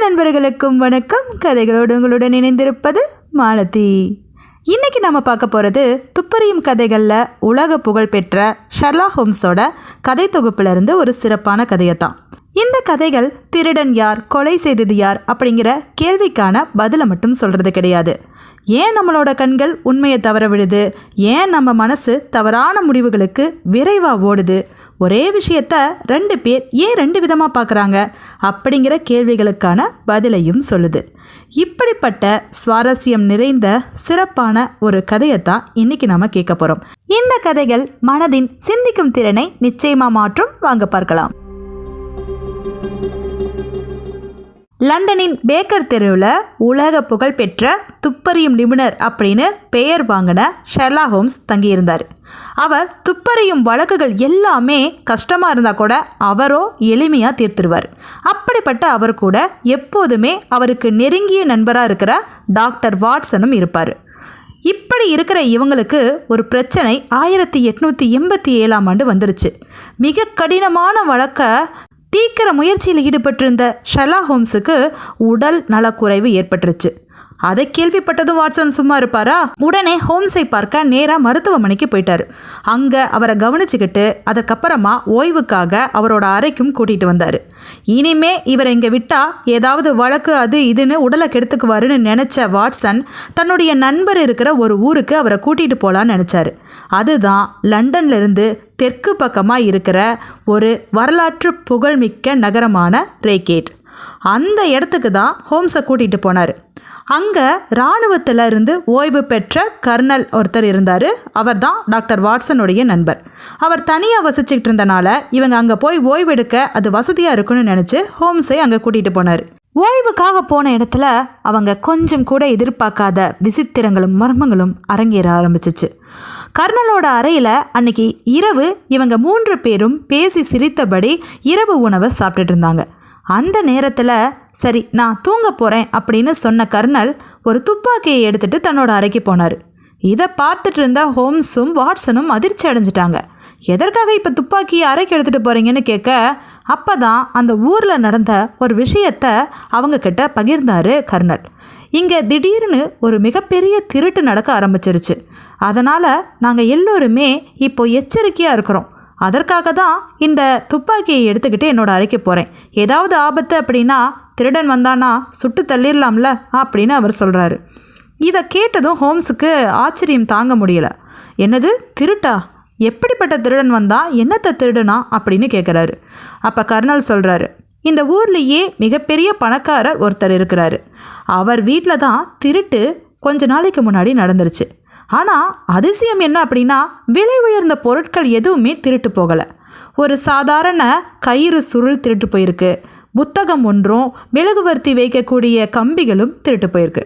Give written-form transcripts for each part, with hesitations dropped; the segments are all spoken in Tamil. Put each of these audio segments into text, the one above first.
நண்பர்களுக்கும் வணக்கம். கதைகளோடு உங்களுடன் இணைந்திருப்பது மாலதி. இன்னைக்கு நம்ம பார்க்க போகிறது துப்பறியும் கதைகளில் உலக புகழ் பெற்ற ஷெர்லாக் ஹோம்ஸோட கதை தொகுப்பிலிருந்து ஒரு சிறப்பான கதையை தான். இந்த கதைகள் திருடன் யார், கொலை செய்தது யார் அப்படிங்கிற கேள்விக்கான பதிலை மட்டும் சொல்கிறது கிடையாது. ஏன் நம்மளோட கண்கள் உண்மையை தவற விடுது, ஏன் நம்ம மனசு தவறான முடிவுகளுக்கு விரைவாக ஓடுது, ஒரே விஷயத்த ரெண்டு பேர் ஏன் ரெண்டு விதமாக பார்க்குறாங்க அப்படிங்கிற கேள்விகளுக்கான பதிலையும் சொல்லுது. இப்படிப்பட்ட சுவாரஸ்யம் நிறைந்த சிறப்பான ஒரு கதையை தான் இன்னைக்கு நாம் கேட்க போகிறோம். இந்த கதைகள் மனதின் சிந்திக்கும் திறனை நிச்சயமாக மாற்றும். வாங்க பார்க்கலாம். லண்டனின் பேக்கர் தெருவில் உலக புகழ் பெற்ற துப்பறியும் நிபுணர் அப்படின்னு பெயர் வாங்கின ஷெர்லாக் ஹோம்ஸ் தங்கியிருந்தார். அவர் துப்பறியும் வழக்குகள் எல்லாமே கஷ்டமாக இருந்தால் கூட அவரோ எளிமையாக தீர்த்துருவார். அப்படிப்பட்ட அவர் கூட எப்போதுமே அவருக்கு நெருங்கிய நண்பராக இருக்கிற டாக்டர் வாட்சனும் இருப்பார். இப்படி இருக்கிற இவங்களுக்கு ஒரு பிரச்சனை 1887 வந்துருச்சு. மிக கடினமான வழக்கை தீர்க்கிற முயற்சியில் ஈடுபட்டிருந்த ஷெர்லாக் ஹோம்ஸுக்கு உடல் நலக்குறைவு ஏற்பட்டுருச்சு. அதை கேள்விப்பட்டதும் வாட்சன் சும்மா இருப்பாரா? உடனே ஹோம்ஸை பார்க்க நேராக மருத்துவமனைக்கு போயிட்டார். அங்கே அவரை கவனிச்சுக்கிட்டு அதுக்கப்புறமா ஓய்வுக்காக அவரோட அறைக்கும் கூட்டிகிட்டு வந்தார். இனிமே இவரை இங்கே விட்டால் ஏதாவது வழக்கு அது இதுன்னு உடலை கெடுத்துக்குவாருன்னு நினச்ச வாட்சன் தன்னுடைய நண்பர் இருக்கிற ஒரு ஊருக்கு அவரை கூட்டிகிட்டு போகலான்னு நினச்சார். அதுதான் லண்டன்லேருந்து தெற்கு பக்கமாக இருக்கிற ஒரு வரலாற்று புகழ்மிக்க நகரமான ரேகேட். அந்த இடத்துக்கு தான் ஹோம்ஸை கூட்டிகிட்டு போனார். அங்கே இராணுவத்தில் இருந்து ஓய்வு பெற்ற கர்னல் ஒருத்தர் இருந்தார். அவர் தான் டாக்டர் வாட்சனுடைய நண்பர். அவர் தனியாக வசிச்சுக்கிட்டு இருந்தனால இவங்க அங்கே போய் ஓய்வெடுக்க அது வசதியாக இருக்குன்னு நினச்சி ஹோம்ஸை அங்கே கூட்டிகிட்டு போனார். ஓய்வுக்காக போன இடத்துல அவங்க கொஞ்சம் கூட எதிர்பார்க்காத விசித்திரங்களும் மர்மங்களும் அரங்கேற ஆரம்பிச்சிச்சு. கர்னலோட அறையில் அன்னைக்கு இரவு இவங்க 3 பேரும் பேசி சிரித்தபடி இரவு உணவை சாப்பிட்டுட்டு இருந்தாங்க. அந்த நேரத்தில் சரி நான் தூங்க போகிறேன் அப்படின்னு சொன்ன கர்னல் ஒரு துப்பாக்கியை எடுத்துகிட்டு தன்னோட அறைக்கு போனார். இதை பார்த்துட்டு இருந்த ஹோம்ஸும் வாட்சனும் அதிர்ச்சி அடைஞ்சிட்டாங்க. எதற்காக இப்போ துப்பாக்கியை அறைக்கு எடுத்துகிட்டு போகிறீங்கன்னு கேட்க, அப்போ தான் அந்த ஊரில் நடந்த ஒரு விஷயத்தை அவங்கக்கிட்ட பகிர்ந்தார் கர்னல். இங்கே திடீர்னு ஒரு மிகப்பெரிய திருட்டு நடக்க ஆரம்பிச்சிருச்சு. அதனால் நாங்கள் எல்லோருமே இப்போ எச்சரிக்கையாக இருக்கிறோம். அதற்காக தான் இந்த துப்பாக்கியை எடுத்துக்கிட்டு என்னோடய அறைக்கு போகிறேன். ஏதாவது ஆபத்து அப்படின்னா திருடன் வந்தானா சுட்டு தள்ளிடலாம்ல அப்படின்னு அவர் சொல்கிறாரு. இதை கேட்டதும் ஹோம்ஸுக்கு ஆச்சரியம் தாங்க முடியலை. என்னது திருட்டா? எப்படிப்பட்ட திருடன் வந்தா, என்னத்தை திருடனா அப்படின்னு கேட்குறாரு. அப்போ கர்னல் சொல்கிறாரு, இந்த ஊர்லேயே மிகப்பெரிய பணக்காரர் ஒருத்தர் இருக்கிறாரு. அவர் வீட்டில் தான் திருட்டு கொஞ்ச நாளைக்கு முன்னாடி நடந்துருச்சு. ஆனால் அதிசயம் என்ன அப்படின்னா விலை உயர்ந்த பொருட்கள் எதுவுமே திருட்டு போகலை. ஒரு சாதாரண கயிறு சுருள் திருட்டு போயிருக்கு. புத்தகம் ஒன்றும் மெழுகுவர்த்தி வைக்கக்கூடிய கம்பிகளும் திருட்டு போயிருக்கு.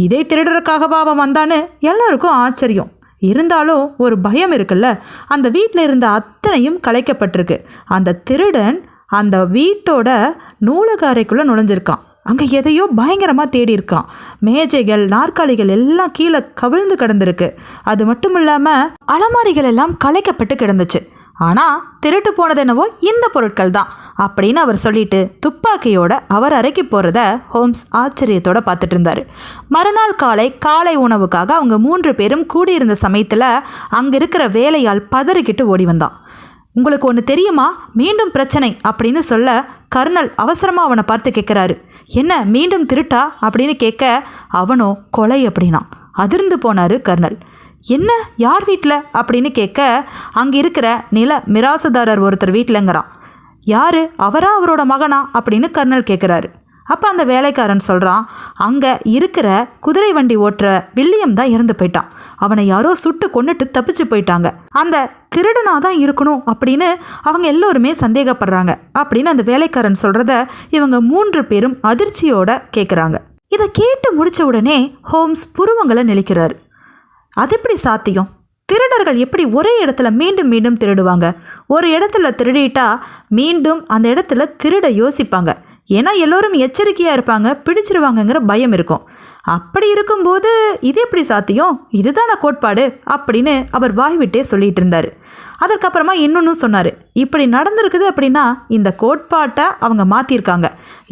இதை திருடுறதுக்காகவா அவன் வந்தான்னு எல்லாருக்கும் ஆச்சரியம். இருந்தாலும் ஒரு பயம் இருக்குல்ல. அந்த வீட்டில் இருந்த அத்தனையும் கலைக்கப்பட்டிருக்கு. அந்த திருடன் அந்த வீட்டோட நூலக அறைக்குள்ளே நுழைஞ்சிருக்கான். அங்கே எதையோ பயங்கரமாக தேடி இருக்கான். மேஜைகள் நாற்காலிகள் எல்லாம் கீழே கவிழ்ந்து கிடந்திருக்கு. அது மட்டும் இல்லாமல் அலமாரிகள் எல்லாம் கலைக்கப்பட்டு கிடந்துச்சு. ஆனால் திருட்டு போனது என்னவோ இந்த பொருட்கள் தான் அப்படின்னு அவர் சொல்லிட்டு துப்பாக்கியோட அவர் அறைக்கு போகிறத ஹோம்ஸ் ஆச்சரியத்தோடு பார்த்துட்டு இருந்தார். மறுநாள் காலை உணவுக்காக அவங்க 3 பேரும் கூடியிருந்த சமயத்தில் அங்கே இருக்கிற வேலையால் பதறிக்கிட்டு ஓடி வந்தான். உங்களுக்கு ஒன்று தெரியுமா, மீண்டும் பிரச்சனை அப்படின்னு சொல்ல கர்னல் அவசரமாக அவனை பார்த்து கேட்குறாரு. என்ன மீண்டும் திருட்டா அப்படின்னு கேட்க அவனோ கொலை அப்படின்னா. அதிர்ந்து போனார் கர்னல். என்ன, யார் வீட்டில் அப்படின்னு கேட்க அங்கே இருக்கிற நில மிராசுதாரர் ஒருத்தர் வீட்டிலங்கிறான். யார், அவரா அவரோட மகனா அப்படின்னு கர்னல் கேட்குறாரு. அப்போ அந்த வேலைக்காரன் சொல்கிறான், அங்கே இருக்கிற குதிரை வண்டி ஓட்டுற வில்லியம் தான் இறந்து போயிட்டான். அவனை யாரோ சுட்டு கொன்னுட்டு தப்பிச்சு போயிட்டாங்க. அந்த திருடனாக தான் இருக்கணும் அப்படின்னு அவங்க எல்லோருமே சந்தேகப்படுறாங்க அப்படின்னு அந்த வேலைக்காரன் சொல்கிறத இவங்க 3 பேரும் அதிர்ச்சியோடு கேட்குறாங்க. இதை கேட்டு முடித்த உடனே ஹோம்ஸ் புருவங்களை நெளிக்கிறார். அது எப்படி சாத்தியம்? திருடர்கள் எப்படி ஒரே இடத்துல மீண்டும் மீண்டும் திருடுவாங்க? ஒரு இடத்துல திருடிட்டா மீண்டும் அந்த இடத்துல திருட யோசிப்பாங்க. ஏன்னா எல்லோரும் எச்சரிக்கையாக இருப்பாங்க, பிடிச்சிருவாங்கங்கிற பயம் இருக்கும். அப்படி இருக்கும்போது இது எப்படி சாத்தியம், இதுதான கோட்பாடு அப்படின்னு அவர் வாய்விட்டே சொல்லிட்டு இருந்தார். அதற்கப்புறமா இன்னொன்று சொன்னார், இப்படி நடந்திருக்குது அப்படின்னா இந்த கோட்பாட்டை அவங்க மாற்றிருக்காங்க,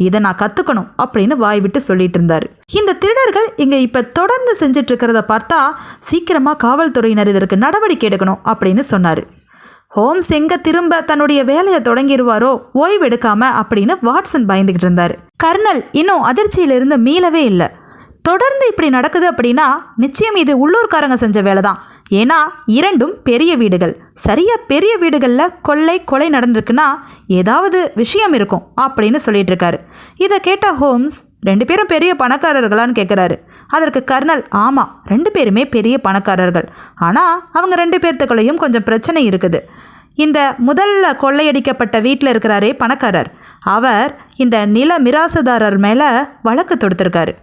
இதை நான் கற்றுக்கணும் அப்படின்னு வாய்விட்டு சொல்லிட்டு இருந்தார். இந்த திருடர்கள் இங்கே இப்போ தொடர்ந்து செஞ்சிட்டு இருக்கிறத பார்த்தா சீக்கிரமாக காவல்துறையினர் இதற்கு நடவடிக்கை எடுக்கணும் அப்படின்னு சொன்னார். ஹோம்ஸ் எங்கே திரும்ப தன்னுடைய வேலையை தொடங்கிடுவாரோ ஓய்வு எடுக்காம அப்படின்னு வாட்சன் பயந்துக்கிட்டு இருந்தார். கர்னல் இன்னும் அதிர்ச்சியிலிருந்து மீளவே இல்லை. தொடர்ந்து இப்படி நடக்குது அப்படின்னா நிச்சயம் இது உள்ளூர்காரங்க செஞ்ச வேலை தான். ஏன்னா இரண்டும் பெரிய வீடுகள். சரியா பெரிய வீடுகளில் கொலை நடந்திருக்குன்னா ஏதாவது விஷயம் இருக்கும் அப்படின்னு சொல்லிட்டு இருக்காரு. இதை கேட்ட ஹோம்ஸ், 2 பேரும் பெரிய பணக்காரர்களான்னு கேட்குறாரு. அதற்கு கர்னல், ஆமாம் 2 பேருமே பெரிய பணக்காரர்கள், ஆனால் அவங்க 2 பேர்த்துக்குள்ளேயும் கொஞ்சம் பிரச்சனை இருக்குது. இந்த முதல்ல கொள்ளையடிக்கப்பட்ட வீட்டில் இருக்கிறாரே பணக்காரர், அவர் இந்த நில மிராசுதாரர் மேலே வழக்கு தொடுத்திருக்காரு.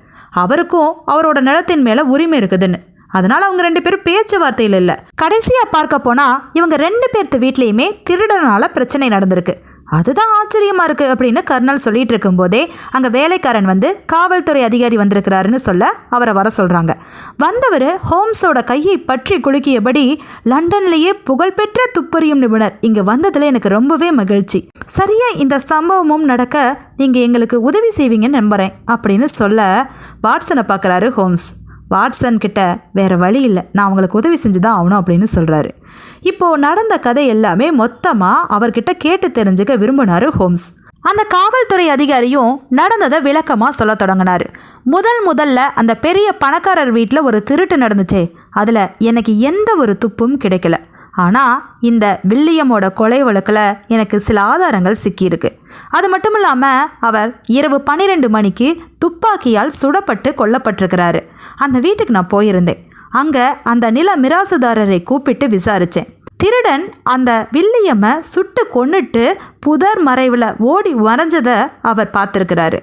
அவருக்கும் அவரோட நிலத்தின் மேலே உரிமை இருக்குதுன்னு. அதனால் அவங்க 2 பேரும் பேச்சுவார்த்தையில் இல்லை. கடைசியாக பார்க்க போனால் இவங்க 2 பேர்த்து வீட்லேயுமே திருடனால பிரச்சனை நடந்திருக்கு. அதுதான் ஆச்சரியமாக இருக்குது அப்படின்னு கர்னல் சொல்லிட்டு இருக்கும்போதே அங்கே வேலைக்காரன் வந்து காவல்துறை அதிகாரி வந்திருக்கிறாருன்னு சொல்ல அவரை வர சொல்கிறாங்க. வந்தவர் ஹோம்ஸோட கையை பற்றி குலுக்கியபடி, லண்டன்லேயே புகழ்பெற்ற துப்பறியும் நிபுணர் இங்கே வந்ததில் எனக்கு ரொம்பவே மகிழ்ச்சி. சரியாக இந்த சம்பவமும் நடக்க நீங்கள் எங்களுக்கு உதவி செய்வீங்கன்னு நம்புகிறேன் அப்படின்னு சொல்ல வாட்சனை பார்க்குறாரு ஹோம்ஸ். வாட்சன் கிட்ட வேற வழி இல்லை, நான் அவங்களுக்கு உதவி செஞ்சு தான் ஆகணும் அப்படின்னு சொல்கிறாரு. இப்போது நடந்த கதை எல்லாமே மொத்தமாக அவர்கிட்ட கேட்டு தெரிஞ்சுக்க விரும்பினார் ஹோம்ஸ். அந்த காவல்துறை அதிகாரியும் நடந்ததை விளக்கமாக சொல்ல தொடங்கினார். முதல்ல அந்த பெரிய பணக்காரர் வீட்டில் ஒரு திருட்டு நடந்துச்சே, அதில் எனக்கு எந்த ஒரு துப்பும் கிடைக்கல. ஆனால் இந்த வில்லியமோட கொலை வழக்கில் எனக்கு சில ஆதாரங்கள் சிக்கியிருக்கு. அது மட்டும் இல்லாமல் அவர் இரவு 12 மணிக்கு துப்பாக்கியால் சுடப்பட்டு கொல்லப்பட்டிருக்கிறாரு. அந்த வீட்டுக்கு நான் போயிருந்தேன். அங்கே அந்த நில மிராசுதாரரை கூப்பிட்டு விசாரித்தேன். திருடன் அந்த வில்லியம்மை சுட்டு கொன்னுட்டு புதர் மறைவில் ஓடி மறைஞ்சதை அவர் பார்த்துருக்கிறாரு.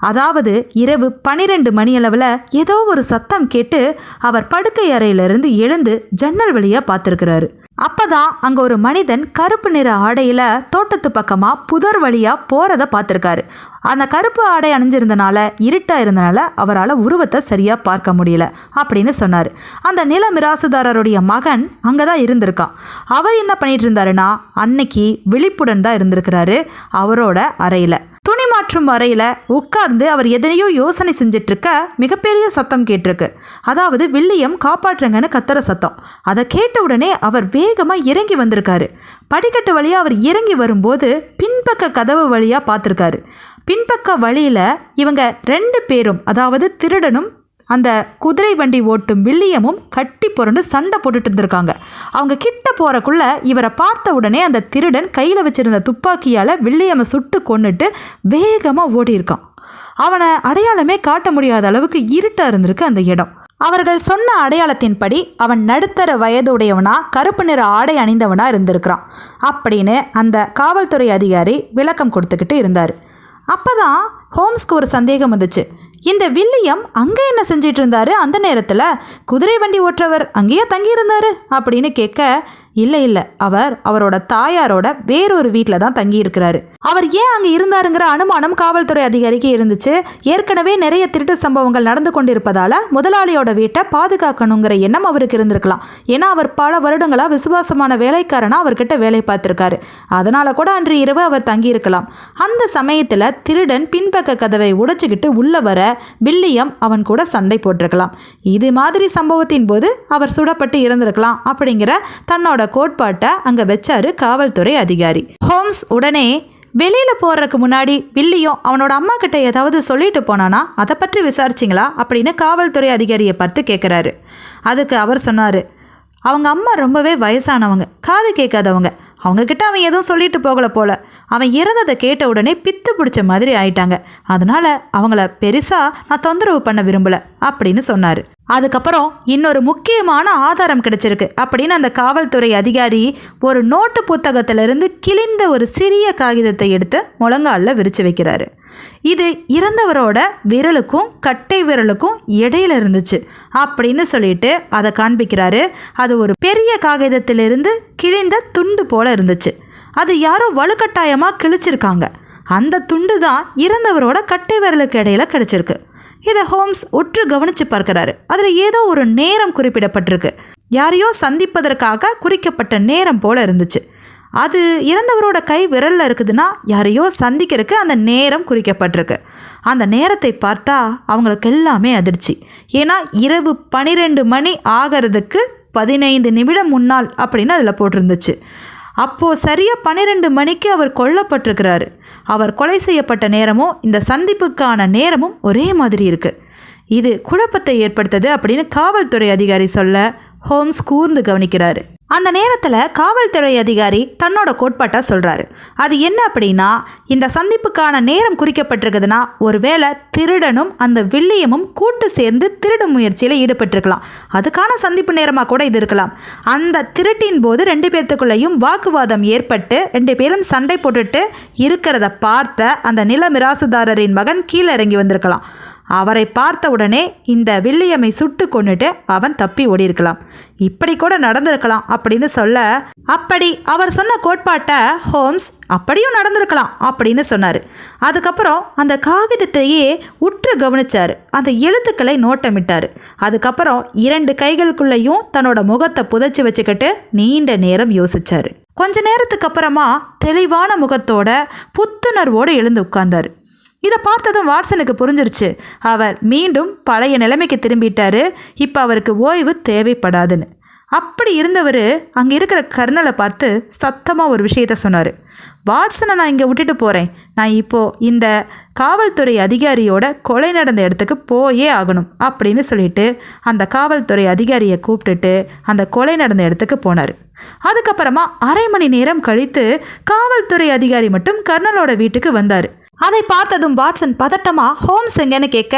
அதாவது இரவு 12 மணியளவில் ஏதோ ஒரு சத்தம் கேட்டு அவர் படுக்கை அறையிலிருந்து எழுந்து ஜன்னல் வழியாக பார்த்துருக்கிறாரு. அப்போதான் அங்கே ஒரு மனிதன் கருப்பு நிற ஆடையில் தோட்டத்து பக்கமாக புதர் வழியாக போகிறத பார்த்துருக்காரு. அந்த கருப்பு ஆடை அணிஞ்சிருந்தனால இருட்டாக இருந்தனால அவரால் உருவத்தை சரியாக பார்க்க முடியல அப்படின்னு சொன்னார். அந்த நில மிராசுதாரருடைய மகன் அங்கே தான் இருந்திருக்கான். அவர் என்ன பண்ணிட்டு இருந்தாருன்னா அன்னைக்கு விழிப்புடன் தான் இருந்திருக்கிறாரு. அவரோட அறையில் துணி மாற்றும் அறையில் உட்கார்ந்து அவர் எதனையோ யோசனை செஞ்சிட்டு இருக்க மிகப்பெரிய சத்தம் கேட்டிருக்கு. அதாவது வில்லியம் காப்பாற்றுங்கன்னு கத்துற சத்தம். அதை கேட்ட உடனே அவர் வேகமாக இறங்கி வந்திருக்காரு. படிக்கட்டு வழியாக அவர் இறங்கி வரும்போது பின்பக்க கதவு வழியாக பார்த்துருக்காரு. பின்பக்க வழியில் இவங்க 2 பேரும், அதாவது திருடனும் அந்த குதிரை வண்டி ஓட்டும் வில்லியமும் கட்டி புரண்டு சண்டை போட்டுட்டு இருந்திருக்காங்க. அவங்க கிட்ட போகிறக்குள்ள இவரை பார்த்த உடனே அந்த திருடன் கையில் வச்சிருந்த துப்பாக்கியால் வில்லியமை சுட்டு கொன்னுட்டு வேகமாக ஓடி இருக்கான். அவனை அடையாளமே காட்ட முடியாத அளவுக்கு இருட்டாக இருந்திருக்கு அந்த இடம். அவர்கள் சொன்ன அடையாளத்தின்படி அவன் நடுத்தர வயதுடையவனா கருப்பு நிற ஆடை அணிந்தவனா இருந்திருக்கிறான் அப்படின்னு அந்த காவல்துறை அதிகாரி விளக்கம் கொடுத்துக்கிட்டு இருந்தார். அப்போதான் ஹோம்ஸ்க்கு ஒரு சந்தேகம் வந்துச்சு. இந்த வில்லியம் அங்கே என்ன செஞ்சிட்டு இருந்தாரு? அந்த நேரத்தில் குதிரை வண்டி ஓட்டுறவர் அங்கேயே தங்கியிருந்தாரு அப்படின்னு கேட்க, இல்லை அவர் அவரோட தாயாரோட வேறொரு வீட்டில் தான் தங்கியிருக்கிறாரு. அவர் ஏன் அங்கே இருந்தாருங்கிற அனுமானம் காவல்துறை அதிகாரிக்கு இருந்துச்சு. ஏற்கனவே நிறைய திருட்டு சம்பவங்கள் நடந்து கொண்டிருப்பதால் முதலாளியோட வீட்டை பாதுகாக்கணுங்கிற எண்ணம் அவருக்கு இருந்திருக்கலாம். ஏன்னா அவர் பல வருடங்களாக விசுவாசமான வேலைக்காரனாக அவர்கிட்ட வேலை பார்த்துருக்காரு. அதனால் கூட அன்று இரவு அவர் தங்கியிருக்கலாம். அந்த சமயத்தில் திருடன் பின்பக்க கதவை உடைச்சிக்கிட்டு உள்ளே வர வில்லியம் அவன் கூட சண்டை போட்டிருக்கலாம். இது மாதிரி சம்பவத்தின் போது அவர் சுடப்பட்டு இறந்திருக்கலாம் அப்படிங்கிற தன்னோட கோட்பாட்டை அங்கே வச்சாரு காவல்துறை அதிகாரி. ஹோம்ஸ் உடனே வெளியில் போகிறதுக்கு முன்னாடி வில்லியம் அவனோட அம்மா கிட்ட ஏதாவது சொல்லிட்டு போனானா, அதை பற்றி விசாரிச்சிங்களா அப்படின்னு காவல்துறை அதிகாரியை பார்த்து கேட்குறாரு. அதுக்கு அவர் சொன்னார், அவங்க அம்மா ரொம்பவே வயசானவங்க, காது கேட்காதவங்க, அவங்கக்கிட்ட அவன் எதுவும் சொல்லிட்டு போகலை போல. அவன் இறந்ததை கேட்ட உடனே பித்து பிடிச்ச மாதிரி ஆயிட்டாங்க. அதனால் அவங்கள பெருசாக நான் தொந்தரவு பண்ண விரும்பலை அப்படின்னு சொன்னார். அதுக்கப்புறம் இன்னொரு முக்கியமான ஆதாரம் கிடைச்சிருக்கு அப்படின்னு அந்த காவல்துறை அதிகாரி ஒரு நோட்டு புத்தகத்திலிருந்து கிழிந்த ஒரு சிறிய காகிதத்தை எடுத்து முழங்காலில் விரித்து வைக்கிறாரு. இது இறந்தவரோட விரலுக்கும் கட்டை விரலுக்கும் இடையில இருந்துச்சு அப்படின்னு சொல்லிட்டு அதை காண்பிக்கிறாரு. அது ஒரு பெரிய காகிதத்திலிருந்து கிழிந்த துண்டு போல இருந்துச்சு. அது யாரோ வலுக்கட்டாயமாக கிழிச்சிருக்காங்க. அந்த துண்டு தான் இறந்தவரோட கட்டை விரலுக்கு இடையில கிடைச்சிருக்கு. இதை ஹோம்ஸ் உற்று கவனித்து பார்க்குறாரு. அதில் ஏதோ ஒரு நேரம் குறிப்பிடப்பட்டிருக்கு. யாரையோ சந்திப்பதற்காக குறிக்கப்பட்ட நேரம் போல இருந்துச்சு. அது இறந்தவரோட கை விரலில் இருக்குதுன்னா யாரையோ சந்திக்கிறதுக்கு அந்த நேரம் குறிக்கப்பட்டிருக்கு. அந்த நேரத்தை பார்த்தா அவங்களுக்கு எல்லாமே அதிர்ச்சி. ஏன்னா இரவு 12 மணி ஆகிறதுக்கு 15 நிமிடம் முன்னால் அப்படின்னு அதில் போட்டிருந்துச்சு. அப்போது சரியாக 12 மணிக்கு அவர் கொல்லப்பட்டிருக்கிறாரு. அவர் கொலை செய்யப்பட்ட நேரமும் இந்த சந்திப்புக்கான நேரமும் ஒரே மாதிரி இருக்குது. இது குழப்பத்தை ஏற்படுத்துது அப்படின்னு காவல்துறை அதிகாரி சொல்ல ஹோம்ஸ் கூர்ந்து கவனிக்கிறாரு. அந்த நேரத்தில் காவல்துறை அதிகாரி தன்னோட கோட்பாட்டாக சொல்கிறாரு. அது என்ன அப்படின்னா, இந்த சந்திப்புக்கான நேரம் குறிக்கப்பட்டிருக்குதுன்னா ஒருவேளை திருடனும் அந்த வில்லியமும் கூட்டு சேர்ந்து திருடும் முயற்சியில் ஈடுபட்டிருக்கலாம். அதுக்கான சந்திப்பு நேரமாக கூட இது இருக்கலாம். அந்த திருட்டின் போது 2 பேர்த்துக்குள்ளேயும் வாக்குவாதம் ஏற்பட்டு 2 பேரும் சண்டை போட்டுட்டு இருக்கிறத பார்த்த அந்த நில மிராசுதாரரின் மகன் கீழே இறங்கி வந்திருக்கலாம். அவரை பார்த்த உடனே இந்த வில்லியமை சுட்டு கொண்டுட்டு அவன் தப்பி ஓடி இருக்கலாம். இப்படி கூட நடந்திருக்கலாம் அப்படின்னு சொல்ல, அப்படி அவர் சொன்ன கோட்பாட்டை ஹோம்ஸ் அப்படியும் நடந்திருக்கலாம் அப்படின்னு சொன்னார். அதுக்கப்புறம் அந்த காகிதத்தையே உற்று கவனிச்சார். அந்த எழுத்துக்களை நோட்டமிட்டார். அதுக்கப்புறம் 2 கைகளுக்குள்ளேயும் தன்னோட முகத்தை புதைச்சி வச்சுக்கிட்டு நீண்ட நேரம் யோசிச்சார். கொஞ்ச நேரத்துக்கு அப்புறமா தெளிவான முகத்தோட புத்துணர்வோடு எழுந்து உட்கார்ந்தார். இதை பார்த்ததும் வாட்சனுக்கு புரிஞ்சிருச்சு. அவர் மீண்டும் பழைய நிலைமைக்கு திரும்பிட்டாரு. இப்போ அவருக்கு ஓய்வு தேவைப்படாதுன்னு. அப்படி இருந்தவர் அங்கே இருக்கிற கர்னலை பார்த்து சத்தமாக ஒரு விஷயத்த சொன்னார். வாட்சனை நான் இங்கே விட்டுட்டு போகிறேன். நான் இப்போது இந்த காவல்துறை அதிகாரியோட கொலை நடந்த இடத்துக்கு போயே ஆகணும் அப்படின்னு சொல்லிட்டு அந்த காவல்துறை அதிகாரியை கூப்பிட்டுட்டு அந்த கொலை நடந்த இடத்துக்கு போனார். அதுக்கப்புறமா அரை மணி நேரம் கழித்து காவல்துறை அதிகாரி மட்டும் கர்னலோட வீட்டுக்கு வந்தார். அதை பார்த்ததும் வாட்சன் பதட்டமாக ஹோம்ஸ் எங்கன்னு கேட்க,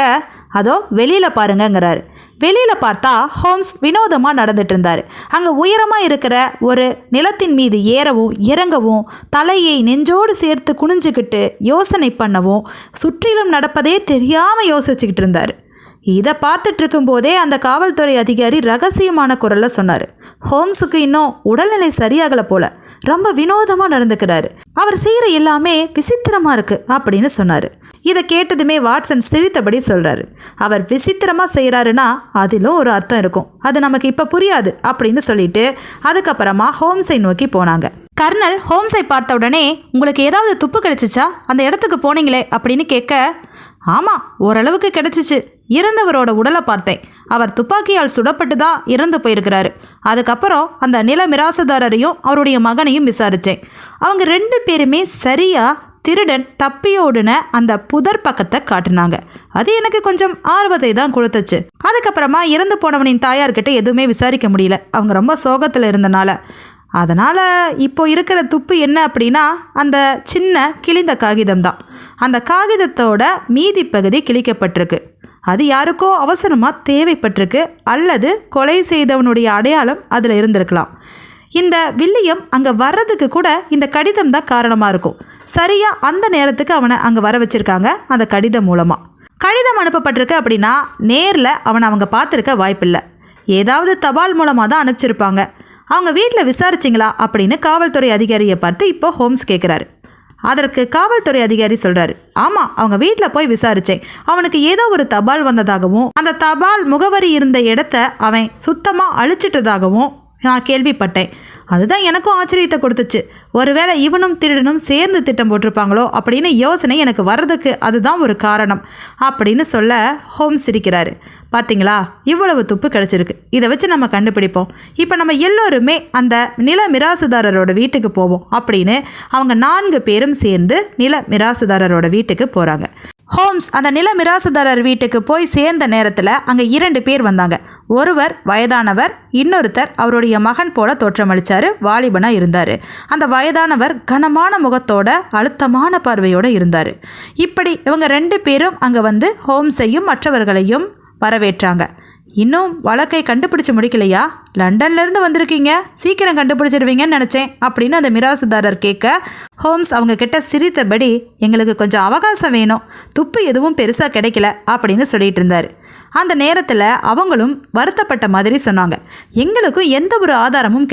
அதோ வெளியில் பாருங்கங்கிறாரு. வெளியில் பார்த்தா ஹோம்ஸ் வினோதமாக நடந்துட்டு இருந்தார். அங்கே உயரமாக இருக்கிற ஒரு நிலத்தின் மீது ஏறவும் இறங்கவும் தலையை நெஞ்சோடு சேர்த்து குனிஞ்சுக்கிட்டு யோசனை பண்ணவும் சுற்றிலும் நடப்பதே தெரியாமல் யோசிச்சுக்கிட்டு இருந்தார். இதை பார்த்துட்டு இருக்கும்போதே அந்த காவல்துறை அதிகாரி ரகசியமான குரலில் சொன்னார், ஹோம்ஸுக்கு இன்னும் உடல்நிலை சரியாகலை போல, ரொம்ப வினோதமாக நடந்துக்கிறாரு, அவர் செய்கிற எல்லாமே விசித்திரமாக இருக்குது அப்படின்னு சொன்னார். இதை கேட்டதுமே வாட்சன் சிரித்தபடி சொல்கிறாரு, அவர் விசித்திரமாக செய்கிறாருன்னா அதிலும் ஒரு அர்த்தம் இருக்கும், அது நமக்கு இப்போ புரியாது அப்படின்னு சொல்லிட்டு அதுக்கப்புறமா ஹோம்ஸை நோக்கி போனாங்க. கர்னல் ஹோம்ஸை பார்த்த உடனே, உங்களுக்கு ஏதாவது துப்பு கிடைச்சிச்சா, அந்த இடத்துக்கு போனீங்களே அப்படின்னு கேட்க, ஆமாம் ஓரளவுக்கு கிடைச்சிச்சு, இறந்தவரோட உடலை பார்த்தேன், அவர் துப்பாக்கியால் சுடப்பட்டு தான் இறந்து போயிருக்கிறாரு. அதுக்கப்புறம் அந்த நில மிராசுதாரரையும் அவருடைய மகனையும் விசாரித்தேன். அவங்க 2 பேருமே சரியாக திருடன் தப்பியோடுன அந்த புதர் பக்கத்தை காட்டினாங்க. அது எனக்கு கொஞ்சம் ஆர்வத்தை தான் கொடுத்துச்சு. அதுக்கப்புறமா இறந்து போனவனின் தாயார்கிட்ட எதுவுமே விசாரிக்க முடியல, அவங்க ரொம்ப சோகத்தில் இருந்தனால. அதனால் இப்போ இருக்கிற துப்பு என்ன அப்படின்னா அந்த சின்ன கிழிந்த காகிதம் தான். அந்த காகிதத்தோட மீதி பகுதி கிழிக்கப்பட்டிருக்கு. அது யாருக்கோ அவசரமாக தேவைப்பட்டிருக்கு, அல்லது கொலை செய்தவனுடைய அடையாளம் அதில் இருந்திருக்கலாம். இந்த வில்லியம் அங்கே வர்றதுக்கு கூட இந்த கடிதம் தான் காரணமாக இருக்கும். சரியாக அந்த நேரத்துக்கு அவனை அங்கே வர வச்சுருக்காங்க அந்த கடிதம் மூலமாக. கடிதம் அனுப்பப்பட்டிருக்கு அப்படின்னா நேரில் அவனை அவங்க பார்த்துருக்க வாய்ப்பில்லை. ஏதாவது தபால் மூலமாக தான் அனுப்பிச்சிருப்பாங்க. அவங்க வீட்டில் விசாரிச்சிங்களா அப்படின்னு காவல்துறை அதிகாரியை பார்த்து இப்போ ஹோம்ஸ் கேட்குறாரு. அதற்கு காவல்துறை அதிகாரி சொல்கிறாரு, ஆமாம் அவங்க வீட்டில் போய் விசாரித்தேன். அவனுக்கு ஏதோ ஒரு தபால் வந்ததாகவும் அந்த தபால் முகவரி இருந்த இடத்த அவன் சுத்தமாக அழிச்சிட்டதாகவும் நான் கேள்விப்பட்டேன். அதுதான் எனக்கும் ஆச்சரியத்தை கொடுத்துச்சு. ஒருவேளை இவனும் திருடனும் சேர்ந்து திட்டம் போட்டிருப்பாங்களோ அப்படின்னு யோசனை எனக்கு வர்றதுக்கு அதுதான் ஒரு காரணம் அப்படின்னு சொல்ல ஹோம்ஸ் சிரிக்கிறாரு. பார்த்தீங்களா, இவ்வளவு துப்பு கிடச்சிருக்கு, இதை வச்சு நம்ம கண்டுபிடிப்போம். இப்போ நம்ம எல்லோருமே அந்த நில மிராசுதாரரோட வீட்டுக்கு போவோம் அப்படின்னு அவங்க 4 பேரும் சேர்ந்து நில மிராசுதாரரோட வீட்டுக்கு போகிறாங்க. ஹோம்ஸ் அந்த நில மிராசுதாரர் வீட்டுக்கு போய் சேர்ந்த நேரத்தில் அங்கே 2 பேர் வந்தாங்க. ஒருவர் வயதானவர், இன்னொருத்தர் அவருடைய மகன் போல தோற்றமளித்தார், வாலிபனாக இருந்தார். அந்த வயதானவர் கனமான முகத்தோட அழுத்தமான பார்வையோடு இருந்தார். இப்படி இவங்க 2 பேரும் அங்கே வந்து ஹோம்ஸையும் மற்றவர்களையும் வரவேற்றாங்க. இன்னும் வழக்கை கண்டுபிடிச்சு முடிக்கலையா? லண்டன்லேருந்து வந்திருக்கீங்க, சீக்கிரம் கண்டுபிடிச்சிருவீங்கன்னு நினச்சேன் அப்படின்னு அந்த மிராசுதாரர் கேட்க, ஹோம்ஸ் அவங்க கிட்ட சிரித்தபடி, எங்களுக்கு கொஞ்சம் அவகாசம் வேணும், துப்பு எதுவும் பெருசாக கிடைக்கல அப்படின்னு சொல்லிட்டு இருந்தார். அந்த நேரத்தில் அவங்களும் வருத்தப்பட்ட மாதிரி சொன்னாங்க, எங்களுக்கும் எந்த ஒரு ஆதாரமும்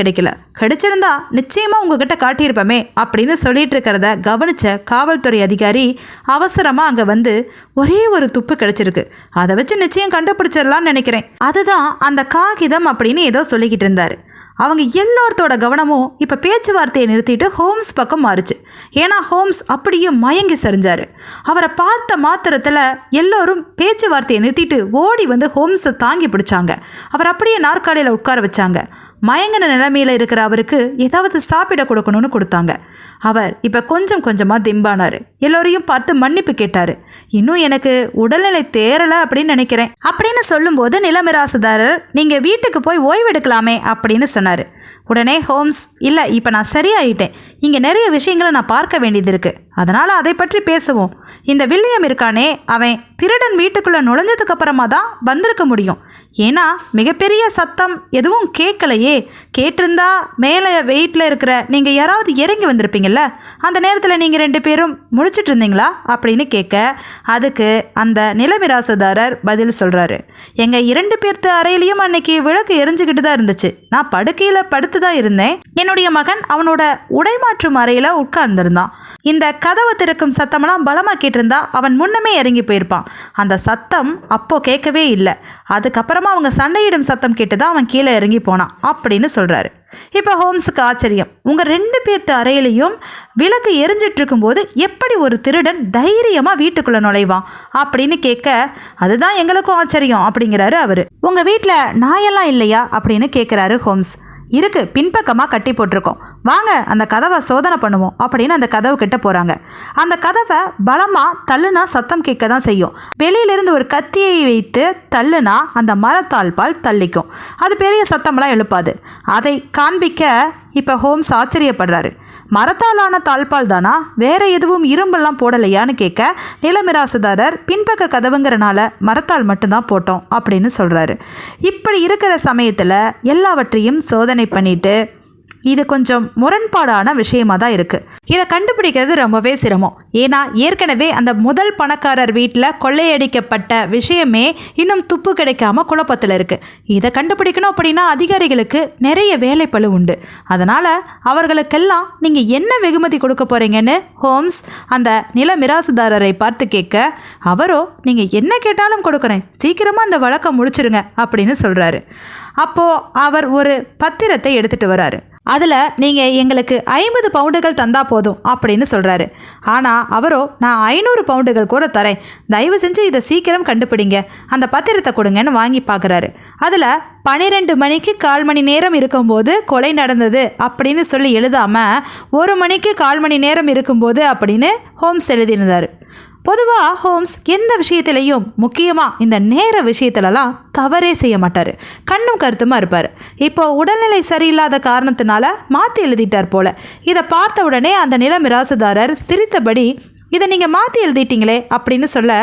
கிடைச்சிருந்தா நிச்சயமாக உங்ககிட்ட காட்டியிருப்போமே அப்படின்னு சொல்லிட்டு இருக்கிறத கவனித்த காவல்துறை அதிகாரி அவசரமாக அங்கே வந்து ஒரே ஒரு துப்பு கிடைச்சிருக்கு, அதை வச்சு நிச்சயம் கண்டுபிடிச்சிடலான்னு நினைக்கிறேன், அதுதான் அந்த காகிதம் அப்படின்னு ஏதோ சொல்லிக்கிட்டு இருந்தார். அவங்க எல்லாத்தோட கவனமும் இப்போ பேச்சுவார்த்தையை நிறுத்திட்டு ஹோம்ஸ் பக்கம் மாறுச்சு. ஏன்னா ஹோம்ஸ் அப்படியே மயங்கி சரிஞ்சார். அவரை பார்த்த மாத்திரத்தில் எல்லோரும் பேச்சுவார்த்தையை நிறுத்திட்டு ஓடி வந்து ஹோம்ஸை தாங்கி பிடிச்சாங்க. அவர் அப்படியே நாற்காலியில் உட்கார வச்சாங்க. மயங்கின நிலைமையில் இருக்கிற அவருக்கு ஏதாவது சாப்பிட கொடுக்கணும்னு கொடுத்தாங்க. அவர் இப்போ கொஞ்சம் கொஞ்சமாக திம்பானார். எல்லோரையும் பார்த்து மன்னிப்பு கேட்டார். இன்னும் எனக்கு உடல்நிலை தேரலை அப்படின்னு நினைக்கிறேன் அப்படின்னு சொல்லும்போது நிலமிராசுதாரர், நீங்கள் வீட்டுக்கு போய் ஓய்வெடுக்கலாமே அப்படின்னு சொன்னார். உடனே ஹோம்ஸ், இல்லை இப்போ நான் சரியாயிட்டேன், இங்கே நிறைய விஷயங்களை நான் பார்க்க வேண்டியது இருக்குது, அதனால் அதை பற்றி பேசுவோம். இந்த வில்லியம் இருக்கானே, அவன் திருடன் வீட்டுக்குள்ளே நுழைஞ்சதுக்கு அப்புறமா தான் வந்திருக்க முடியும். ஏன்னா மிகப்பெரிய சத்தம் எதுவும் கேட்கலையே, கேட்டிருந்தா மேலே வெயிட்டில் இருக்கிற நீங்கள் யாராவது இறங்கி வந்திருப்பீங்கள்ல, அந்த நேரத்தில் நீங்கள் 2 பேரும் முழிச்சிட்டு இருந்தீங்களா அப்படின்னு கேட்க, அதுக்கு அந்த நிலமிராசுதாரர் பதில் சொல்கிறாரு, எங்கள் 2 பேர்த்து அறையிலையும் அன்னைக்கு விளக்கு எரிஞ்சுக்கிட்டு தான் இருந்துச்சு, நான் படுக்கையில் படுத்து தான் இருந்தேன், என்னுடைய மகன் அவனோட உடைமாற்றும் அறையில் உட்கார்ந்துருந்தான், இந்த கதவை திறக்கும் சத்தமெல்லாம் பலமாக கேட்டிருந்தா அவன் முன்னமே இறங்கி போயிருப்பான், அந்த சத்தம் அப்போ கேட்கவே இல்லை, அதுக்கப்புறமா அவங்க சண்டையிடும் சத்தம் கேட்டு தான் அவன் கீழே இறங்கி போனான் அப்படின்னு சொல்கிறாரு. இப்போ ஹோம்ஸுக்கு ஆச்சரியம், உங்கள் 2 பேர்த்து அறையிலையும் விளக்கு எரிஞ்சிட்டு இருக்கும்போது எப்படி ஒரு திருடன் தைரியமாக வீட்டுக்குள்ளே நுழைவான் அப்படின்னு கேட்க, அதுதான் எங்களுக்கும் ஆச்சரியம் அப்படிங்கிறாரு அவர். உங்கள் வீட்டில் நாயெல்லாம் இல்லையா அப்படின்னு கேட்குறாரு ஹோம்ஸ். இருக்கு, பின்பக்கமாக கட்டி போட்டிருக்கோம், வாங்க அந்த கதவை சோதனை பண்ணுவோம் அப்படின்னு அந்த கதவு கிட்ட போகிறாங்க. அந்த கதவை பலமாக தள்ளுனா சத்தம் கேட்க தான் செய்யும். வெளியிலிருந்து ஒரு கத்தியை வைத்து தள்ளுனா அந்த மரத்தாழ்பால் தள்ளிக்கும், அது பெரிய சத்தமெல்லாம் எழுப்பாது. அதை காண்பிக்க இப்போ ஹோம்ஸ் ஆச்சரியப்படுறாரு. மரத்தாலான தாழ்பால் தானா, வேற எதுவும் இரும்பெல்லாம் போடலையான்னு கேட்க, நிலமிராசுதாரர் பின்பக்க கதவுங்கிறனால மரத்தால் மட்டும்தான் போட்டோம் அப்படின்னு சொல்கிறாரு. இப்படி இருக்கிற சமயத்தில் எல்லாவற்றையும் சோதனை பண்ணிட்டு இது கொஞ்சம் முரண்பாடான விஷயமாக தான் இருக்குது. இதை கண்டுபிடிக்கிறது ரொம்பவே சிரமம். ஏன்னா ஏற்கனவே அந்த முதல் பணக்காரர் வீட்டில் கொள்ளையடிக்கப்பட்ட விஷயமே இன்னும் துப்பு கிடைக்காம குழப்பத்தில் இருக்குது. இதை கண்டுபிடிக்கணும் அப்படின்னா அதிகாரிகளுக்கு நிறைய வேலைப்பளு உண்டு. அதனால் அவர்களுக்கெல்லாம் நீங்கள் என்ன வெகுமதி கொடுக்க போகிறீங்கன்னு ஹோம்ஸ் அந்த நில மிராசுதாரரை பார்த்து கேட்க, அவரோ நீங்கள் என்ன கேட்டாலும் கொடுக்குறேன், சீக்கிரமாக அந்த வழக்கை முடிச்சிருங்க அப்படின்னு சொல்கிறாரு. அப்போது அவர் ஒரு பத்திரத்தை எடுத்துகிட்டு வராரு. அதில் நீங்கள் எங்களுக்கு 50 பவுண்டுகள் தந்தா போதும் அப்படின்னு சொல்கிறாரு. ஆனால் அவரோ, நான் 500 பவுண்டுகள் கூட தரேன், தயவு செஞ்சு இதை சீக்கிரம் கண்டுபிடிங்க, அந்த பத்திரத்தை கொடுங்கன்னு வாங்கி பார்க்குறாரு. அதில் 12 மணிக்கு 1/4 மணி நேரம் இருக்கும்போது கொலை நடந்தது அப்படின்னு சொல்லி எழுதாமல் 1 மணிக்கு 1/4 மணி நேரம் இருக்கும்போது அப்படின்னு ஹோம்ஸ் எழுதியிருந்தார். பொதுவாக ஹோம்ஸ் எந்த விஷயத்திலையும், முக்கியமாக இந்த நேர விஷயத்துலலாம் தவறே செய்ய மாட்டார், கண்ணும் கருத்துமாக இருப்பார். இப்போ உடல்நிலை சரியில்லாத காரணத்தினால மாற்றி எழுதிட்டார் போல. இதை பார்த்த உடனே அந்த நில மிராசுதாரர் சிரித்தபடி, இதை நீங்கள் மாற்றி எழுதிட்டீங்களே அப்படின்னு சொல்ல,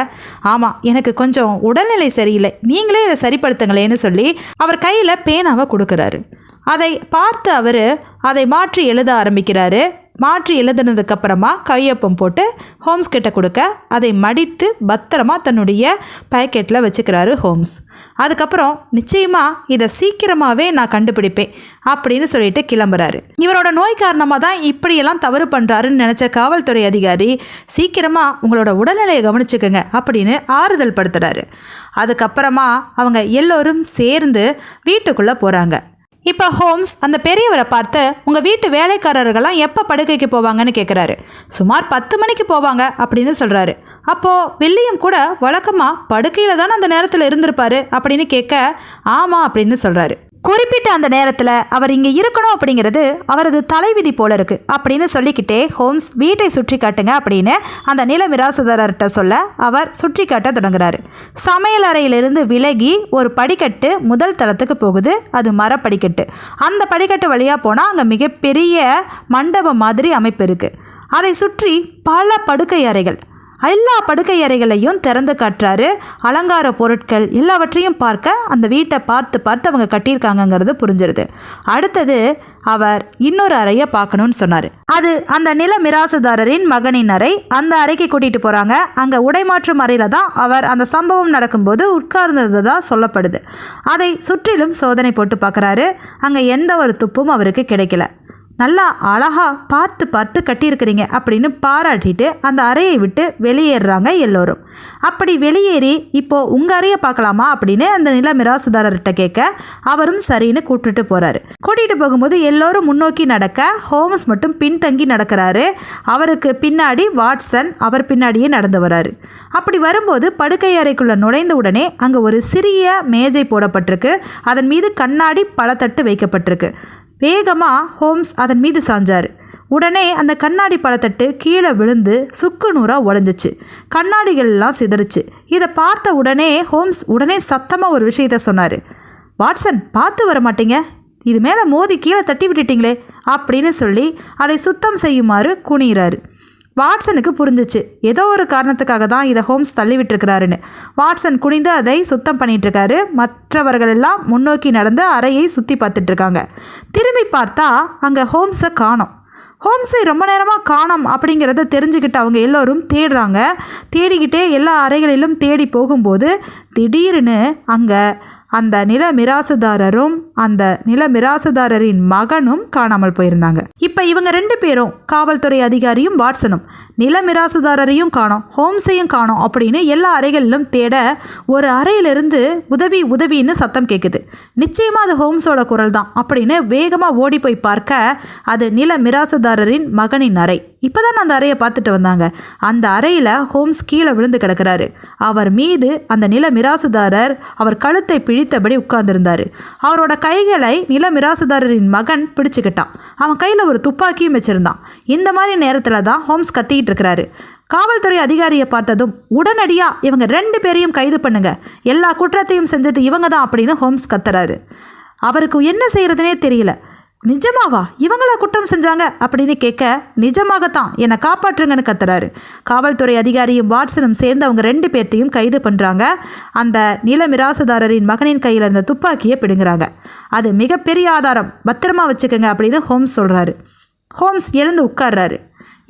ஆமாம் எனக்கு கொஞ்சம் உடல்நிலை சரியில்லை, நீங்களே இதை சரிப்படுத்துங்களேன்னு சொல்லி அவர் கையில் பேனாவை கொடுக்குறாரு. அதை பார்த்து அவர் அதை மாற்றி எழுத ஆரம்பிக்கிறாரு. மாற்றி எழுதுனதுக்கப்புறமா கையொப்பம் போட்டு ஹோம்ஸ் கிட்ட கொடுக்க, அதை மடித்து பத்திரமா தன்னுடைய பேக்கெட்டில் வச்சுக்கிறாரு ஹோம்ஸ். அதுக்கப்புறம் நிச்சயமாக இதை சீக்கிரமாகவே நான் கண்டுபிடிப்பேன் அப்படின்னு சொல்லிட்டு கிளம்புறாரு. இவரோட நோய் காரணமாக தான் இப்படியெல்லாம் தவறு பண்ணுறாருன்னு நினச்ச காவல்துறை அதிகாரி, சீக்கிரமாக உங்களோட உடல்நிலையை கவனிச்சுக்கோங்க அப்படின்னு ஆறுதல் படுத்துகிறாரு. அதுக்கப்புறமா அவங்க எல்லோரும் சேர்ந்து வீட்டுக்குள்ளே போகிறாங்க. இப்போ ஹோம்ஸ் அந்த பெரியவரை பார்த்து, உங்கள் வீட்டு வேலைக்காரர்கள்லாம் எப்போ படுக்கைக்கு போவாங்கன்னு கேட்குறாரு. சுமார் 10 மணிக்கு போவாங்க அப்படின்னு சொல்கிறாரு. அப்போது வில்லியம் கூட வழக்கமாக படுக்கையில் தானே அந்த நேரத்தில் இருந்திருப்பார் அப்படின்னு கேட்க, ஆமாம் அப்படின்னு சொல்கிறாரு. குறிப்பிட்ட அந்த நேரத்தில் அவர் இங்கே இருக்கணும் அப்படிங்கிறது அவரது தலைவிதி போல இருக்குது அப்படின்னு சொல்லிக்கிட்டே ஹோம்ஸ் வீட்டை சுற்றி காட்டுங்க அப்படின்னு அந்த நில மிராசுதாரர்கிட்ட சொல்ல அவர் சுற்றி காட்ட தொடங்குறாரு. சமையல் அறையிலிருந்து விலகி ஒரு படிக்கட்டு முதல் தளத்துக்கு போகுது. அது மரப்படிக்கட்டு. அந்த படிக்கட்டு வழியாக போனால் அங்கே மிகப்பெரிய மண்டபம் மாதிரி அமைப்பு இருக்குது. அதை சுற்றி பல படுக்கை அறைகள். எல்லா படுக்கை அறைகளையும் திறந்து காட்டுறாரு. அலங்கார பொருட்கள் எல்லாவற்றையும் பார்க்க அந்த வீட்டை பார்த்து பார்த்து அவங்க கட்டியிருக்காங்கங்கிறது புரிஞ்சிருது. அடுத்தது அவர் இன்னொரு அறையை பார்க்கணும்னு சொன்னார். அது அந்த நில மிராசுதாரரின் மகனின் அறை. அந்த அறைக்கு கூட்டிகிட்டு போகிறாங்க. அங்கே உடைமாற்றும் அறையில் தான் அவர் அந்த சம்பவம் நடக்கும்போது உட்கார்ந்தது தான் சொல்லப்படுது. அதை சுற்றிலும் சோதனை போட்டு பார்க்குறாரு. அங்கே எந்த ஒரு துப்பும் அவருக்கு கிடைக்கல. நல்லா அழகா பார்த்து பார்த்து கட்டியிருக்கிறீங்க அப்படின்னு பாராட்டிட்டு அந்த அறையை விட்டு வெளியேறுறாங்க எல்லோரும். அப்படி வெளியேறி இப்போது உங்கள் அறையை பார்க்கலாமா அப்படின்னு அந்த நில மிராசுதாரர்கிட்ட கேட்க அவரும் சரின்னு கூப்பிட்டுட்டு போகிறாரு. கூட்டிகிட்டு போகும்போது எல்லோரும் முன்னோக்கி நடக்க ஹோம்ஸ் மட்டும் பின்தங்கி நடக்கிறாரு. அவருக்கு பின்னாடி வாட்சன் அவர் பின்னாடியே நடந்து வராரு. அப்படி வரும்போது படுக்கை அறைக்குள்ளே நுழைந்த உடனே அங்கே ஒரு சிறிய மேஜை போடப்பட்டிருக்கு. அதன் மீது கண்ணாடி பழத்தட்டு வைக்கப்பட்டிருக்கு. வேகமாக ஹோம்ஸ் அதன் மீது சாஞ்சார். உடனே அந்த கண்ணாடி பழத்தட்டு கீழே விழுந்து சுக்கு நூறாக உடஞ்சிச்சு. கண்ணாடிகள்லாம் சிதறிச்சு. இதை பார்த்த உடனே ஹோம்ஸ் உடனே சத்தமாக ஒரு விஷயத்த சொன்னார். வாட்சன், பார்த்து வர மாட்டீங்க, இது மேலே மோதி கீழே தட்டி விட்டுட்டீங்களே அப்படின்னு சொல்லி அதை சுத்தம் செய்யுமாறு குனிகிறாரு. வாட்சனுக்கு புரிஞ்சிச்சு ஏதோ ஒரு காரணத்துக்காக தான் இதை ஹோம்ஸ் தள்ளிவிட்டுருக்கிறாருன்னு. வாட்சன் குனிந்து அதை சுத்தம் பண்ணிகிட்ருக்காரு. மற்றவர்கள் எல்லாம் முன்னோக்கி நடந்து அறையை சுற்றி பார்த்துட்ருக்காங்க. திரும்பி பார்த்தா அங்கே ஹோம்ஸை காணோம். ஹோம்ஸை ரொம்ப நேரமாக காணோம் அப்படிங்கிறத தெரிஞ்சுக்கிட்டு அவங்க எல்லோரும் தேடுறாங்க. தேடிக்கிட்டே எல்லா அறைகளிலும் தேடி போகும்போது திடீர்னு அங்கே அந்த நில மிராசுதாரரும் அந்த நில மிராசுதாரரின் மகனும் காணாமல் போயிருந்தாங்க. இப்போ இவங்க 2 பேரும், காவல்துறை அதிகாரியும் வாட்சனும், நில மிராசுதாரரையும் காணோம், ஹோம்ஸையும் காணோம் அப்படின்னு எல்லா அறைகளிலும் தேட ஒரு அறையிலிருந்து உதவி உதவின்னு சத்தம் கேட்குது. நிச்சயமாக அது ஹோம்ஸோட குரல் தான் அப்படின்னு வேகமாக ஓடி போய் பார்க்க அது நில மிராசுதாரரின் மகனின் அறை. இப்போ தான் அந்த அறையை பார்த்துட்டு வந்தாங்க. அந்த அறையில் ஹோம்ஸ் கீழே விழுந்து கிடக்கிறாரு. அவர் மீது அந்த நில மிராசுதாரர் அவர் கழுத்தை பிழித்தபடி உட்கார்ந்துருந்தார். அவரோட கைகளை நில மிராசுதாரரின் மகன் பிடிச்சுக்கிட்டான். அவன் கையில் ஒரு துப்பாக்கியும் வச்சுருந்தான். இந்த மாதிரி நேரத்தில் தான் ஹோம்ஸ் கத்திக்கிட்டு இருக்கிறாரு. காவல்துறை அதிகாரியை பார்த்ததும் உடனடியாக இவங்க 2 பேரையும் கைது பண்ணுங்க, எல்லா குற்றத்தையும் செஞ்சது இவங்க தான் அப்படின்னு ஹோம்ஸ் கத்துறாரு. அவருக்கு என்ன செய்யறதுனே தெரியல. நிஜமாவா இவங்களா குற்றம் செஞ்சாங்க அப்படின்னு கேட்க, நிஜமாகத்தான், என்னை காப்பாற்றுங்கன்னு கத்துறாரு. காவல்துறை அதிகாரியும் வாட்சனும் சேர்ந்து அவங்க 2 பேர்த்தையும் கைது பண்ணுறாங்க. அந்த நில மிராசுதாரரின் மகனின் கையில் இருந்த துப்பாக்கியை பிடுங்குறாங்க. அது மிகப்பெரிய ஆதாரம், பத்திரமா வச்சுக்கோங்க அப்படின்னு ஹோம்ஸ் சொல்கிறாரு. ஹோம்ஸ் எழுந்து உட்கார்றாரு.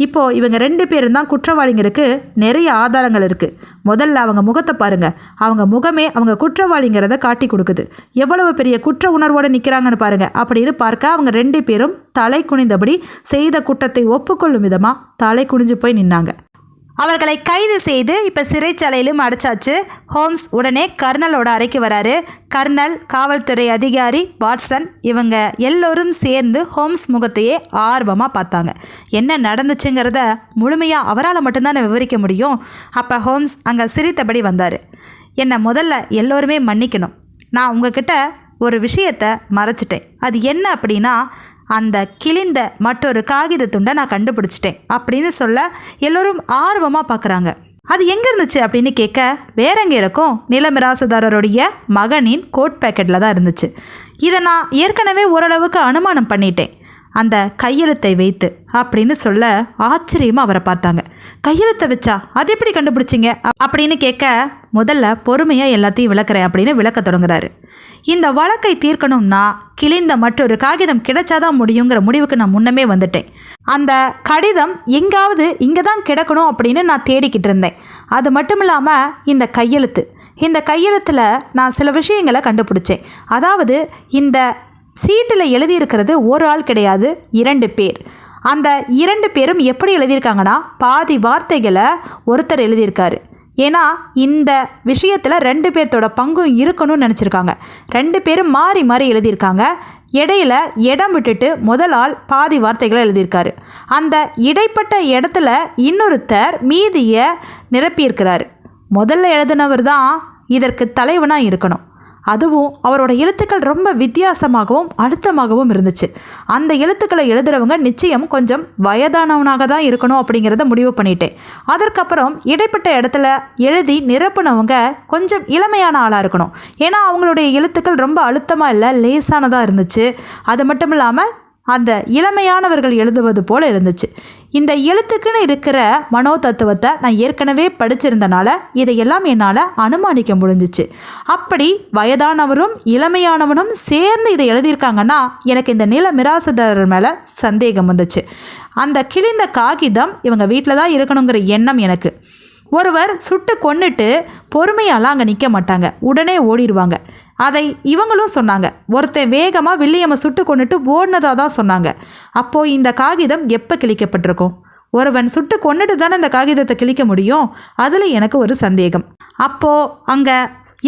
இப்போது இவங்க 2 பேரும் தான் குற்றவாளிங்களுக்கு நிறைய ஆதாரங்கள் இருக்குது. முதல்ல அவங்க முகத்தை பாருங்கள். அவங்க முகமே அவங்க குற்றவாளிங்கிறத காட்டி கொடுக்குது. எவ்வளவு பெரிய குற்ற உணர்வோடு நிற்கிறாங்கன்னு பாருங்கள் அப்படின்னு பார்க்க அவங்க 2 பேரும் தலை குனிந்தபடி செய்த குற்றத்தை ஒப்புக்கொள்ளும் விதமாக தலை குனிஞ்சு போய் நின்னாங்க. அவர்களை கைது செய்து இப்போ சிறைச்சாலையிலும் அடைச்சாச்சு. ஹோம்ஸ் உடனே கர்னலோட அறைக்கு வராரு. கர்னல், காவல்துறை அதிகாரி, வாட்சன் இவங்க எல்லோரும் சேர்ந்து ஹோம்ஸ் முகத்தையே ஆர்வமாக பார்த்தாங்க. என்ன நடந்துச்சுங்கிறத முழுமையாக அவரால் மட்டும்தான் விவரிக்க முடியும். அப்போ ஹோம்ஸ் அங்கே சிரித்தபடி வந்தார். என்னை முதல்ல எல்லோருமே மன்னிக்கணும். நான் உங்ககிட்ட ஒரு விஷயத்தை மறைச்சிட்டேன். அது என்ன அப்படின்னா, அந்த கிழிந்த மற்றொரு காகித துண்டை நான் கண்டுபிடிச்சிட்டேன் அப்படின்னு சொல்ல எல்லோரும் ஆர்வமாக பார்க்குறாங்க. அது எங்கே இருந்துச்சு அப்படின்னு கேட்க, வேற எங்கே இருக்கும், நில மிராசுதாரருடைய மகனின் கோட் பேக்கெட்டில் தான் இருந்துச்சு. இதை நான் ஏற்கனவே ஓரளவுக்கு அனுமானம் பண்ணிட்டேன் அந்த கையெழுத்தை வைத்து அப்படின்னு சொல்ல ஆச்சரியமாக அவரை பார்த்தாங்க. கையெழுத்தை வச்சா அது எப்படி கண்டுபிடிச்சிங்க அப்படின்னு கேட்க, முதல்ல பொறுமையாக எல்லாத்தையும் விளக்குறேன் அப்படின்னு விளக்க தொடங்குறாரு. இந்த வழக்கை தீர்க்கணும்னா கிழிந்த மற்றொரு காகிதம் கிடைச்சாதான் முடியுங்கிற முடிவுக்கு நான் முன்னமே வந்துட்டேன். அந்த கடிதம் எங்காவது இங்கே தான் கிடக்கணும் அப்படின்னு நான் தேடிக்கிட்டு இருந்தேன். அது மட்டும் இல்லாமல் இந்த கையெழுத்தில் நான் சில விஷயங்களை கண்டுபிடிச்சேன். அதாவது இந்த சீட்டில் எழுதியிருக்கிறது ஒரு ஆள் கிடையாது, 2 பேர். அந்த 2 பேரும் எப்படி எழுதியிருக்காங்கன்னா, பாதி வார்த்தைகளை ஒருத்தர் எழுதியிருக்காரு. ஏன்னா இந்த விஷயத்தில் 2 பேர்த்தோட பங்கும் இருக்கணும்னு நினச்சிருக்காங்க. 2 பேரும் மாறி மாறி எழுதியிருக்காங்க. இடையில இடம் விட்டுட்டு முதல் ஆள் பாதி வார்த்தைகளை எழுதியிருக்காரு. அந்த இடைப்பட்ட இடத்துல இன்னொருத்தர் மீதியை நிரப்பியிருக்கிறாரு. முதல்ல எழுதினவர் தான் இதற்கு தலைவனாக இருக்கணும். அதுவும் அவரோட எழுத்துக்கள் ரொம்ப வித்தியாசமாகவும் அழுத்தமாகவும் இருந்துச்சு. அந்த எழுத்துக்களை எழுதுகிறவங்க நிச்சயம் கொஞ்சம் வயதானவனாக தான் இருக்கணும் அப்படிங்கிறத முடிவு பண்ணிட்டேன். அதற்கப்புறம் இடைப்பட்ட இடத்துல எழுதி நிரப்புனவங்க கொஞ்சம் இளமையான ஆளாக இருக்கணும். ஏன்னா அவங்களுடைய எழுத்துக்கள் ரொம்ப அழுத்தமாக இல்லை, லேசானதாக இருந்துச்சு. அது மட்டும் இல்லாமல் அந்த இளமையானவர்கள் எழுதுவது போல் இருந்துச்சு. இந்த எழுத்துக்குன்னு இருக்கிற மனோ தத்துவத்தை நான் ஏற்கனவே படிச்சிருந்தனால இதையெல்லாம் என்னால் அனுமானிக்க முடிஞ்சிச்சு. அப்படி வயதானவரும் இளமையானவனும் சேர்ந்து இதை எழுதியிருக்காங்கன்னா எனக்கு இந்த நில மிராசுதாரர் மேலே சந்தேகம் வந்துச்சு. அந்த கிழிந்த காகிதம் இவங்க வீட்டில் தான் இருக்கணுங்கிற எண்ணம் எனக்கு. ஒருவர் சுட்டு கொன்னுட்டு பொறுமையாலாம் அங்கே நிற்க மாட்டாங்க, உடனே ஓடிடுவாங்க. அதை இவங்களும் சொன்னாங்க. ஒருத்தன் வேகமாக வில்லியம்மை சுட்டு கொன்னுட்டு ஓடினதாக தான் சொன்னாங்க. அப்போது இந்த காகிதம் எப்போ கிழிக்கப்பட்டிருக்கும்? ஒருவன் சுட்டு கொன்னுட்டு தானே இந்த காகிதத்தை கிழிக்க முடியும். அதில் எனக்கு ஒரு சந்தேகம். அப்போது அங்கே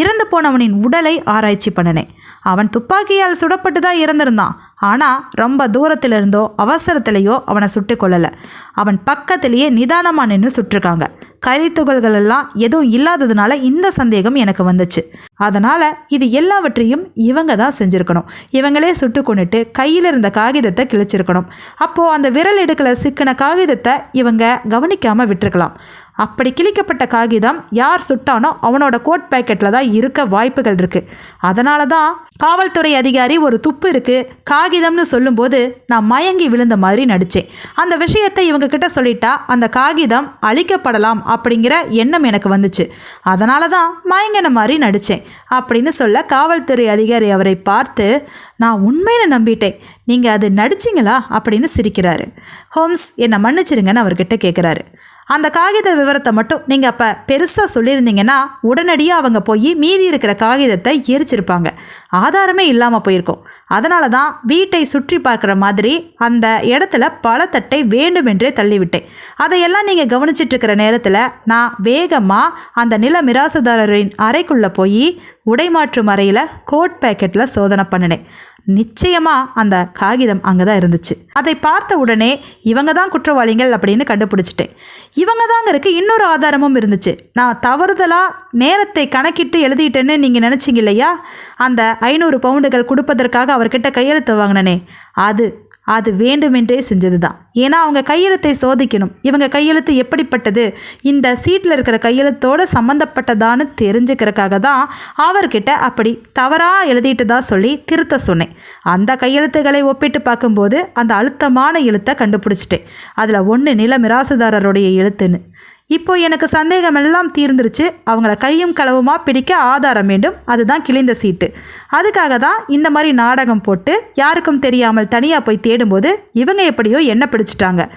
இறந்து போனவனின் உடலை ஆராய்ச்சி பண்ணினேன். அவன் துப்பாக்கியால் சுடப்பட்டு தான் இறந்திருந்தான். ஆனால் ரொம்ப தூரத்தில் இருந்தோ அவசரத்திலேயோ அவனை சுட்டு கொள்ளலை. அவன் பக்கத்திலேயே நிதானமாக நின்று சுட்டிருக்காங்க. கரித்துகள்கள் எல்லாம் எதுவும் இல்லாததுனால இந்த சந்தேகம் எனக்கு வந்துச்சு. அதனால் இது எல்லாவற்றையும் இவங்க தான் செஞ்சுருக்கணும். இவங்களே சுட்டு கொண்டுட்டு கையில் இருந்த காகிதத்தை கிழிச்சிருக்கணும். அப்போது அந்த விரல் இடுக்கில் சிக்கின காகிதத்தை இவங்க கவனிக்காமல் விட்டுருக்கலாம். அப்படி கிழிக்கப்பட்ட காகிதம் யார் சுட்டானோ அவனோட கோட் பேக்கெட்டில் தான் இருக்க வாய்ப்புகள் இருக்குது. அதனால தான் காவல்துறை அதிகாரி ஒரு துப்பு இருக்குது காகிதம்னு சொல்லும்போது நான் மயங்கி விழுந்த மாதிரி நடித்தேன். அந்த விஷயத்தை இவங்க கிட்ட சொல்லிட்டா அந்த காகிதம் அழிக்கப்படலாம் அப்படிங்கிற எண்ணம் எனக்கு வந்துச்சு. அதனால தான் மயங்கின மாதிரி நடித்தேன் அப்படின்னு சொல்ல காவல்துறை அதிகாரி அவரை பார்த்து, நான் உண்மையில நம்பிட்டேன், நீங்கள் அது நடிச்சிங்களா அப்படின்னு சிரிக்கிறாரு. ஹோம்ஸ் என்னை மன்னிச்சிருங்கன்னு அவர்கிட்ட கேட்குறாரு. அந்த காகித விவரத்தை மட்டும் நீங்கள் அப்போ பெருசாக சொல்லியிருந்தீங்கன்னா உடனடியாக அவங்க போய் மீதி இருக்கிற காகிதத்தை எரிச்சிருப்பாங்க. ஆதாரமே இல்லாமல் போயிருக்கோம். அதனால தான் வீட்டை சுற்றி பார்க்குற மாதிரி அந்த இடத்துல பழத்தட்டை வேண்டுமென்றே தள்ளிவிட்டேன். அதையெல்லாம் நீங்கள் கவனிச்சிட்ருக்கிற நேரத்தில் நான் வேகமாக அந்த நில மிராசுதாரரின் அறைக்குள்ளே போய் உடைமாற்றும் அறையில் கோட் பேக்கெட்டில் சோதனை பண்ணினேன். நிச்சயமாக அந்த காகிதம் அங்கே தான் இருந்துச்சு. அதை பார்த்த உடனே இவங்க தான் குற்றவாளிகள் அப்படின்னு கண்டுபிடிச்சிட்டேன். இவங்க தாங்கிறதுக்கு இன்னொரு ஆதாரமும் இருந்துச்சு. நான் தவறுதலாக நேரத்தை கணக்கிட்டு எழுதிட்டேன்னு நீங்கள் நினச்சிங்க இல்லையா? அந்த 500 பவுண்டுகள் கொடுப்பதற்காக அவர்கிட்ட கையெழுத்து வாங்கினனே, அது வேண்டுமென்றே செஞ்சது தான். ஏன்னா அவங்க கையெழுத்தை சோதிக்கணும். இவங்க கையெழுத்து எப்படிப்பட்டது, இந்த சீட்டில் இருக்கிற கையெழுத்தோடு சம்மந்தப்பட்டதான்னு தெரிஞ்சுக்கிறதுக்காக தான் அவர்கிட்ட அப்படி தவறாக எழுதிட்டு தான் சொல்லி திருத்த சொன்னேன். அந்த கையெழுத்துக்களை ஒப்பிட்டு பார்க்கும்போது அந்த அழுத்தமான எழுத்தை கண்டுபிடிச்சிட்டேன். அதில் ஒன்று நில மிராசுதாரருடைய எழுத்துன்னு. இப்போ எனக்கு சந்தேகம் எல்லாம் தீர்ந்துருச்சு. அவங்கள கையும் களவுமாக பிடிக்க ஆதாரம் வேண்டும். அதுதான் கிழிந்த சீட்டு. அதுக்காக தான் இந்த மாதிரி நாடகம் போட்டு யாருக்கும் தெரியாமல் தனியாக போய் தேடும்போது இவங்க எப்படியோ என்ன பிடிச்சிட்டாங்க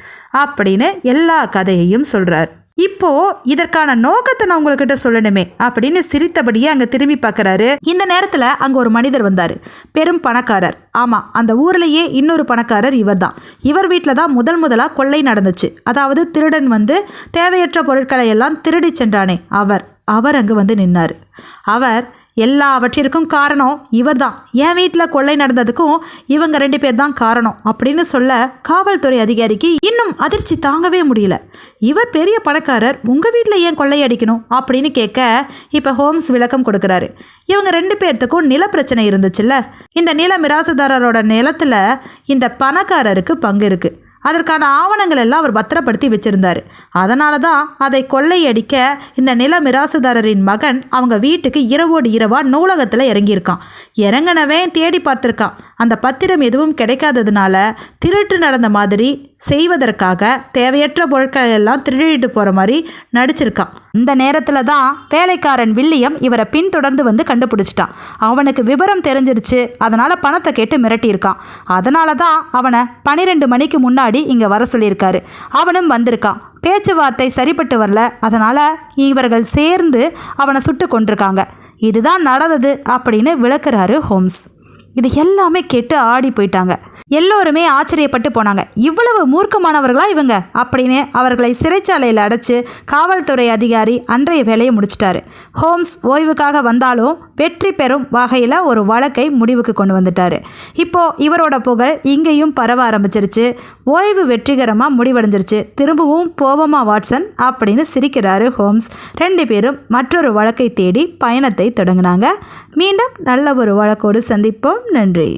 அப்படின்னு எல்லா கதையையும் சொல்கிறார். இப்போது இதற்கான நோக்கத்தை நான் உங்கள்கிட்ட சொல்லணுமே அப்படின்னு சிரித்தபடியே அங்கே திரும்பி பார்க்குறாரு. இந்த நேரத்தில் அங்கே ஒரு மனிதர் வந்தார். பெரும் பணக்காரர். ஆமாம், அந்த ஊர்லேயே இன்னொரு பணக்காரர் இவர் தான். இவர் வீட்டில் தான் முதலாக கொள்ளை நடந்துச்சு. அதாவது திருடன் வந்து தேவையற்ற பொருட்களை எல்லாம் திருடி சென்றானே அவர் அங்கே வந்து நின்னார். அவர் எல்லாவற்றிற்கும் காரணம் இவர் தான். என் வீட்டில் கொள்ளை நடந்ததுக்கும் இவங்க 2 பேர் தான் காரணம் அப்படின்னு சொல்ல காவல்துறை அதிகாரிக்கு இன்னும் அதிர்ச்சி தாங்கவே முடியல. இவர் பெரிய பணக்காரர், உங்கள் வீட்டில் ஏன் கொள்ளை அடிக்கணும் அப்படின்னு கேட்க இப்போ ஹோம்ஸ் விளக்கம் கொடுக்குறாரு. இவங்க 2 பேர்த்துக்கும் நில பிரச்சனை இருந்துச்சுல்ல. இந்த நில மிராசுதாரரோட நிலத்தில் இந்த பணக்காரருக்கு பங்கு இருக்குது. அதற்கான ஆவணங்கள் எல்லாம் அவர் பத்திரப்படுத்தி வச்சுருந்தார். அதனால தான் அதை கொள்ளையடிக்க இந்த நில மிராசுதாரரின் மகன் அவங்க வீட்டுக்கு இரவோடு இரவாக நூலகத்தில் இறங்கியிருக்கான். இறங்கினவன் தேடி பார்த்துருக்கான். அந்த பத்திரம் எதுவும் கிடைக்காததுனால திருட்டு நடந்த மாதிரி செய்வதற்காக தேவையற்ற பொருட்கள் எல்லாம் திருடிட்டு போகிற மாதிரி நடிச்சிருக்கான். இந்த நேரத்தில் தான் வேலைக்காரன் வில்லியம் இவரை பின்தொடர்ந்து வந்து கண்டுபிடிச்சிட்டான். அவனுக்கு விவரம் தெரிஞ்சிருச்சு. அதனால் பணத்தை கேட்டு மிரட்டியிருக்கான். அதனால தான் அவனை 12 மணிக்கு முன்னாடி இங்கே வர சொல்லியிருக்காரு. அவனும் வந்திருக்கான். பேச்சுவார்த்தை சரிப்பட்டு வரல. அதனால் இவர்கள் சேர்ந்து அவனை சுட்டு கொண்டிருக்காங்க. இதுதான் நடந்தது அப்படின்னு விளக்குறாரு ஹோம்ஸ். இது எல்லாமே கேட்டு ஆடி போயிட்டாங்க. எல்லோருமே ஆச்சரியப்பட்டு போனாங்க. இவ்வளவு மூர்க்கமானவர்களா இவங்க அப்படின்னு அவர்களை சிறைச்சாலையில் அடைச்சு காவல்துறை அதிகாரி அன்றைய வேலையை முடிச்சிட்டாரு. ஹோம்ஸ் ஓய்வுக்காக வந்தாலும் வெற்றி பெறும் வகையில் ஒரு வழக்கை முடிவுக்கு கொண்டு வந்துட்டாரு. இப்போது இவரோட புகழ் இங்கேயும் பரவ ஆரம்பிச்சிருச்சு. ஓய்வு வெற்றிகரமாக முடிவடைஞ்சிருச்சு. திரும்பவும் போவோமா வாட்சன் அப்படின்னு சிரிக்கிறாரு ஹோம்ஸ். 2 பேரும் மற்றொரு வழக்கை தேடி பயணத்தை தொடங்கினாங்க. மீண்டும் நல்ல ஒரு வழக்கோடு சந்திப்போம். நன்றி.